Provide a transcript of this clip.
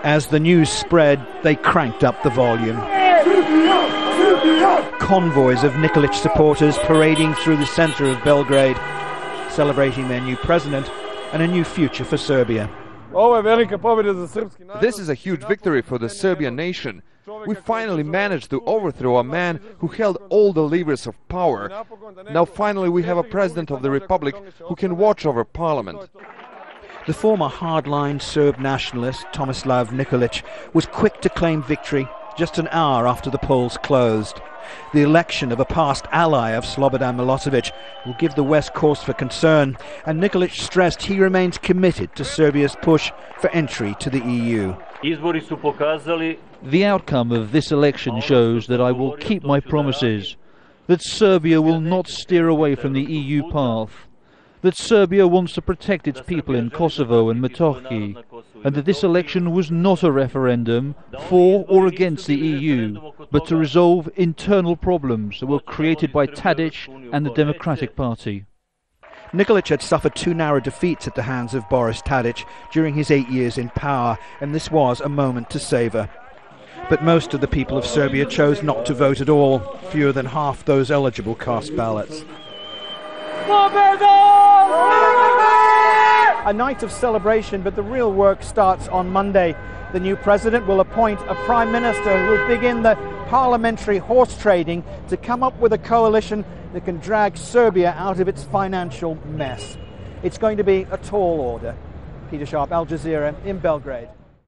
As the news spread, they cranked up the volume. Convoys of Nikolic supporters parading through the centre of Belgrade, celebrating their new president and a new future for Serbia. This is a huge victory for the Serbian nation. We finally managed to overthrow a man who held all the levers of power. Now finally we have a president of the republic who can watch over parliament. The former hardline Serb nationalist Tomislav Nikolic was quick to claim victory just an hour after the polls closed. The election of a past ally of Slobodan Milosevic will give the West cause for concern, and Nikolic stressed he remains committed to Serbia's push for entry to the EU. The outcome of this election shows that I will keep my promises, that Serbia will not steer away from the EU path, that Serbia wants to protect its people in Kosovo and Metohiji, and that this election was not a referendum for or against the EU, but to resolve internal problems that were created by Tadic and the Democratic Party. Nikolic had suffered 2 narrow defeats at the hands of Boris Tadic during his 8 years in power, and this was a moment to savour. But most of the people of Serbia chose not to vote at all. Fewer than half those eligible cast ballots. A night of celebration, but the real work starts on Monday. The new president will appoint a prime minister who will begin the parliamentary horse trading to come up with a coalition that can drag Serbia out of its financial mess. It's going to be a tall order. Peter Sharp, Al Jazeera in Belgrade.